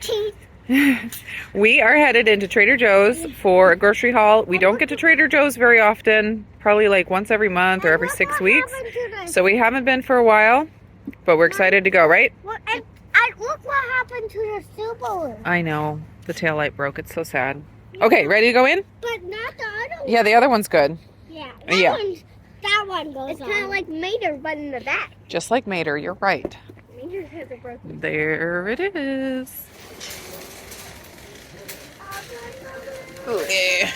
teeth. We are headed into Trader Joe's for a grocery haul. We don't get to Trader Joe's very often, probably like once every month or every 6 weeks. So we haven't been for a while, but we're excited to go, right? And look what happened to the Subaru. I know. The taillight broke. It's so sad. Okay, ready to go in? But not the other one. Yeah, the other one's good. Yeah. Yeah. That one goes It's kind of like Mater, but in the back. Just like Mater, you're right. Mater has a broken. There it is. Okay.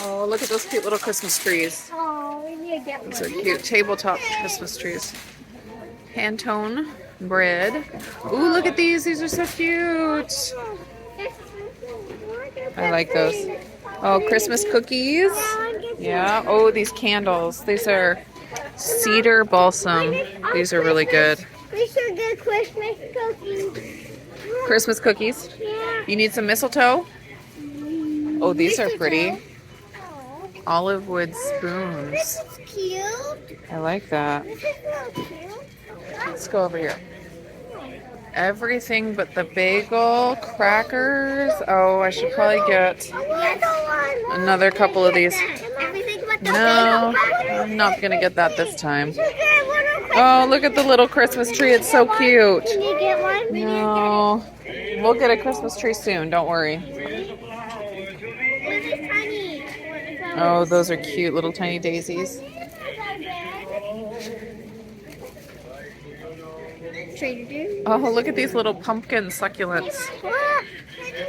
Oh, look at those cute little Christmas trees. Oh, we need to get one. Those are cute tabletop Christmas trees. Pantone bread. Ooh, look at these. These are so cute. I like those. Oh, Christmas cookies. Yeah. Oh, these candles. These are cedar balsam. These are really good. We should get Christmas cookies. Christmas cookies. Yeah. You need some mistletoe? Oh, these are pretty. Olive wood spoons. This is cute. I like that. This is so cute. Let's go over here. Everything but the bagel, crackers. Oh, I should probably get another couple of these. Everything but the No, bagel. I'm not going to get that this time. Oh, look at the little Christmas tree. It's so cute. Can you get one? No, we'll get a Christmas tree soon. Don't worry. Oh, those are cute little tiny daisies. Oh, look at these little pumpkin succulents.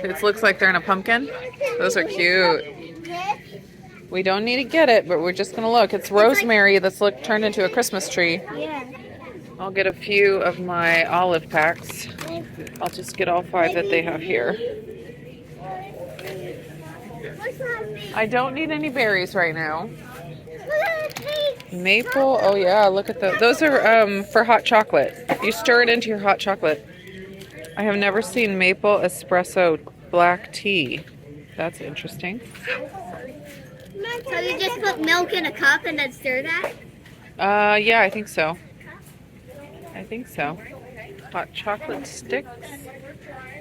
It looks like they're in a pumpkin. Those are cute. We don't need to get it, but we're just going to look. It's rosemary that's turned into a Christmas tree. Yeah. I'll get a few of my olive packs. I'll just get all 5 that they have here. I don't need any berries right now. Maple, oh yeah, look at those. Those are for hot chocolate. You stir it into your hot chocolate. I have never seen maple espresso black tea. That's interesting. So you just put milk in a cup and then stir that? Yeah, I think so. I think so. Hot chocolate sticks.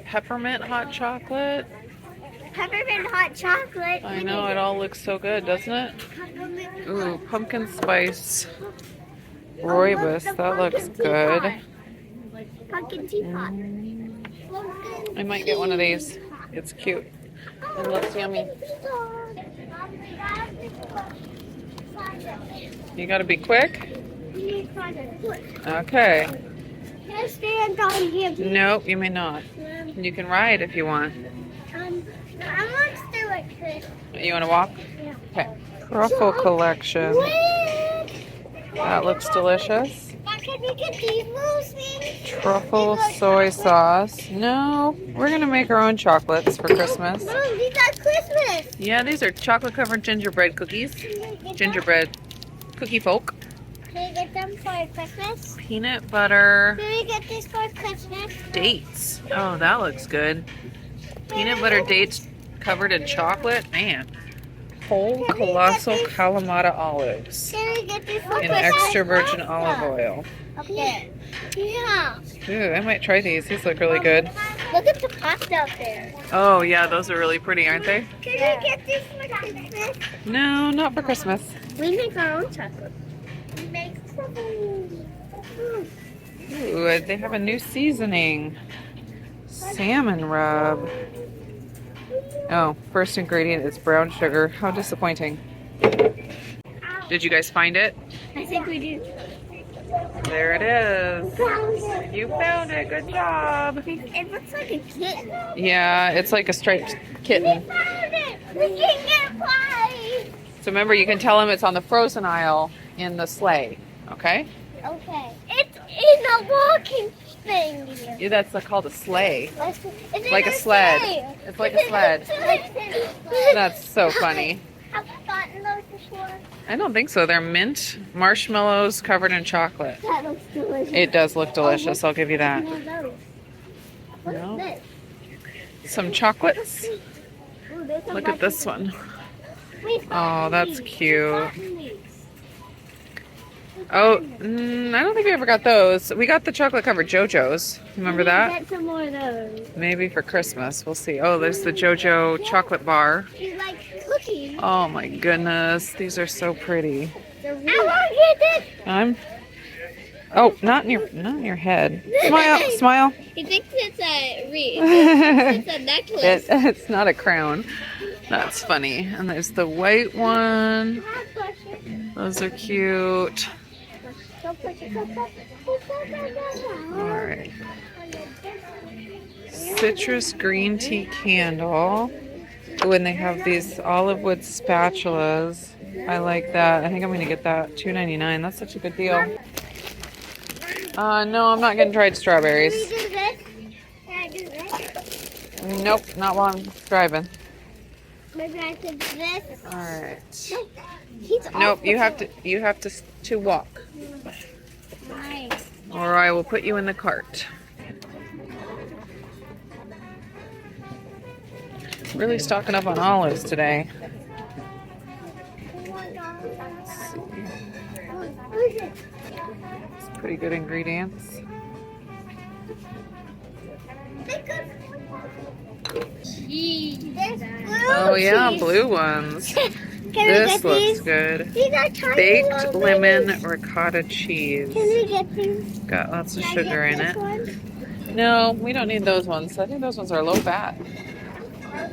Peppermint hot chocolate. Peppermint hot chocolate. I know, it all looks so good, doesn't it? Ooh, pumpkin spice rooibos. That looks good. Pumpkin teapot. I might get one of these. It's cute. It looks yummy. You gotta be quick? Okay. Can I stand on here? Nope, you may not. You can ride if you want. I want to do like this. You want to walk? Yeah. Okay. Truffle collection. That looks delicious. Can we get these little things? Truffle soy sauce. No, we're going to make our own chocolates for Christmas. Mom, these are Christmas. Yeah, these are chocolate covered gingerbread cookies. Gingerbread cookie folk. Can we get them for Christmas? Peanut butter. Can we get this for Christmas? Dates. Oh, that looks good. Peanut butter dates covered in chocolate. Man. Whole colossal Kalamata olives. Can we get this for In Christmas? extra virgin olive oil. Okay. Yeah. Ooh, I might try these. These look really good. Look at the pots out there. Oh, yeah, those are really pretty, aren't they? Can we get this for Christmas? No, not for Christmas. We make our own chocolate. We make truffles. Ooh, they have a new seasoning. Salmon rub. Oh, first ingredient is brown sugar. How disappointing. Did you guys find it? I think we do. There it is. You found it. Good job. It looks like a kitten. Yeah, it's like a striped kitten. We found it. We can get pie. So remember, you can tell them it's on the frozen aisle in the sleigh. Okay? Okay. It's in a walking thing. Yeah, that's called a sleigh. It's Like a sled. It's like a sled. That's so funny. Have you gotten those before? I don't think so. They're mint marshmallows covered in chocolate. That looks delicious. It does look delicious. I'll give you that. What's No. this? Some chocolates. Ooh, there's a Look bunch at this one. of- Oh, that's cute. Oh, I don't think we ever got those. We got the chocolate covered JoJo's. Remember that? Get some more of those. Maybe for Christmas. We'll see. Oh, there's the JoJo chocolate bar. You like cookies? Oh my goodness. These are so pretty. I want to get this. Oh, not in your head. Smile, smile. He thinks it's a wreath. It's a necklace. It's not a crown. That's funny. And there's the white one. Those are cute. Alright. Citrus green tea candle. Oh, and they have these olive wood spatulas. I like that. I think I'm going to get that. $2.99. That's such a good deal. No, I'm not getting dried strawberries. Can we do this? Can I do this? Nope, not while I'm driving. Maybe I could do this. Alright. Nope, You have to walk. Nice. Or I will put you in the cart. Really stocking up on olives today. It's pretty good ingredients. Oh yeah, blue ones. This looks good. Baked lemon ricotta cheese. Can we get these? Got lots of sugar in it. No, we don't need those ones. I think those ones are low fat.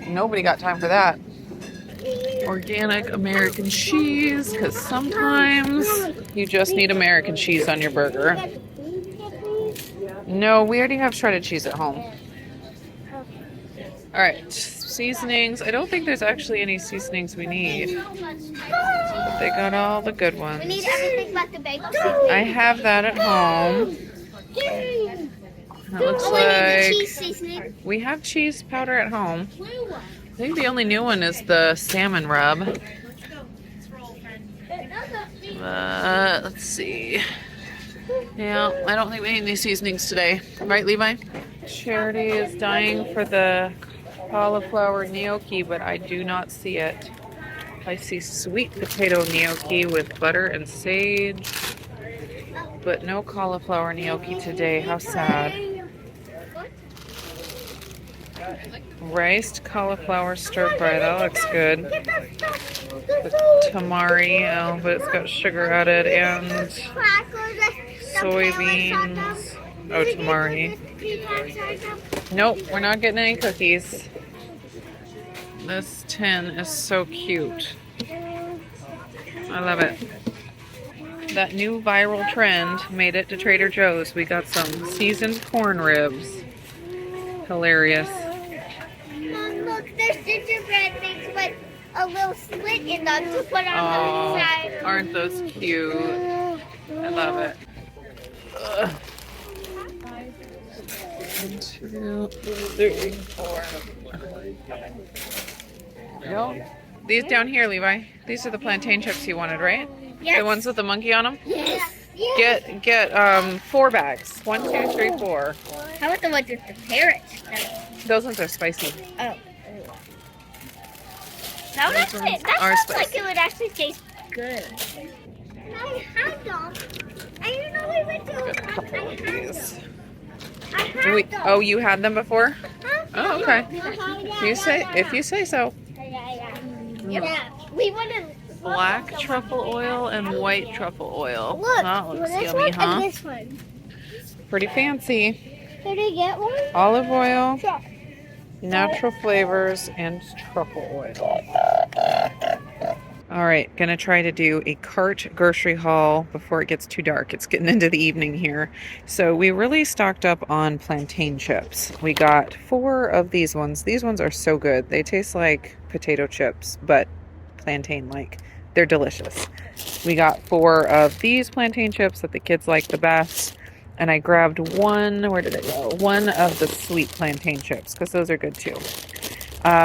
Nobody got time for that. Organic American cheese, because sometimes you just need American cheese on your burger. No, we already have shredded cheese at home. Alright, seasonings. I don't think there's actually any seasonings we need. They got all the good ones. We need everything but the baked I have that at home. That looks like cheese seasoning. we have cheese powder at home. I think the only new one is the salmon rub. Let's see. Yeah, I don't think we need any seasonings today. Right, Levi? Charity is dying for the cauliflower gnocchi, but I do not see it. I see sweet potato gnocchi with butter and sage, but no cauliflower gnocchi today. How sad. Riced cauliflower stir fry, that looks good. The tamari, but it's got sugar added, and soybeans. Oh, tamari. Nope, we're not getting any cookies. This tin is so cute. I love it. That new viral trend made it to Trader Joe's. We got some seasoned corn ribs. Hilarious. Mom, look, there's gingerbread things with a little slit in them to put on the side. Aren't those cute? I love it. Ugh. 1, 2, 3, 4. No, these down here, Levi. These are the plantain chips you wanted, right? Yes. The ones with the monkey on them. Yes. Yes. Get 4 bags. 1, 2, 3, 4. How about the ones with the parrot? Those ones are spicy. Oh. That sounds like it would actually taste good. I had them. And you know we went to. Oh, you had them before? Oh, okay. If you say so. Yeah. We wanted Black truffle oil and white truffle oil. Look, That looks this yummy, one huh? and this one. Pretty fancy. Did I get one? Olive oil, Sure. natural flavors, and truffle oil. All right, gonna try to do a cart grocery haul before it gets too dark. It's getting into the evening here. So we really stocked up on plantain chips. We got 4 of these ones. These ones are so good. They taste like potato chips, but plantain-like. They're delicious. We got 4 of these plantain chips that the kids like the best. And I grabbed one, where did it go? One of the sweet plantain chips, because those are good too.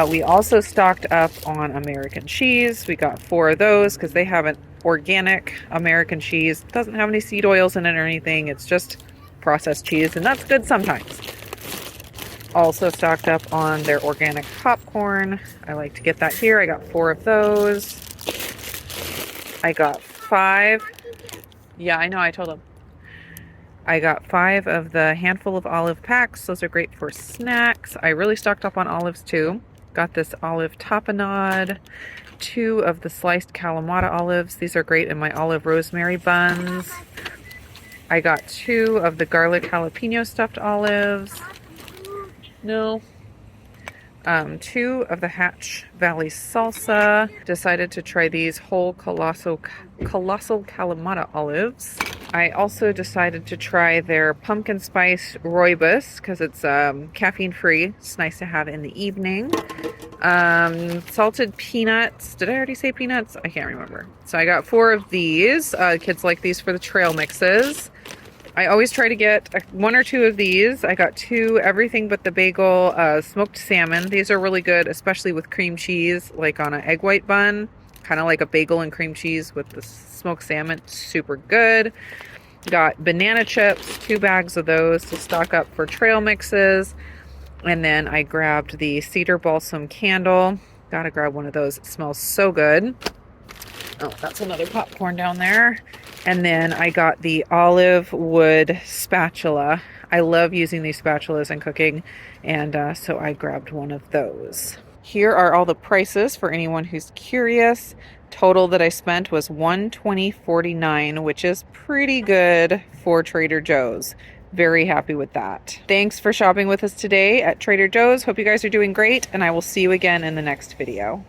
We also stocked up on American cheese. We got 4 of those because they have an organic American cheese. It doesn't have any seed oils in it or anything. It's just processed cheese, and that's good sometimes. Also stocked up on their organic popcorn. I like to get that here. I got 4 of those. I got 5. Yeah, I know. I told him. I got 5 of the handful of olive packs. Those are great for snacks. I really stocked up on olives too. Got this olive tapenade, 2 of the sliced Kalamata olives. These are great in my olive rosemary buns. I got 2 of the garlic jalapeno stuffed olives. No. 2 of the Hatch Valley salsa. Decided to try these whole colossal Kalamata olives. I also decided to try their pumpkin spice rooibos because it's caffeine free. It's nice to have in the evening. Salted peanuts. Did I already say peanuts? I can't remember. So I got 4 of these. Kids like these for the trail mixes. I always try to get 1 or 2 of these. I got 2 everything but the bagel smoked salmon. These are really good, especially with cream cheese, like on an egg white bun. Kind of like a bagel and cream cheese with the smoked salmon. Super good. Got banana chips, 2 bags of those to stock up for trail mixes. And then I grabbed the cedar balsam candle. Gotta grab one of those. It smells so good. Oh, that's another popcorn down there. And then I got the olive wood spatula. I love using these spatulas in cooking. And so I grabbed one of those. Here are all the prices for anyone who's curious. Total that I spent was $120.49, which is pretty good for Trader Joe's. Very happy with that. Thanks for shopping with us today at Trader Joe's. Hope you guys are doing great, and I will see you again in the next video.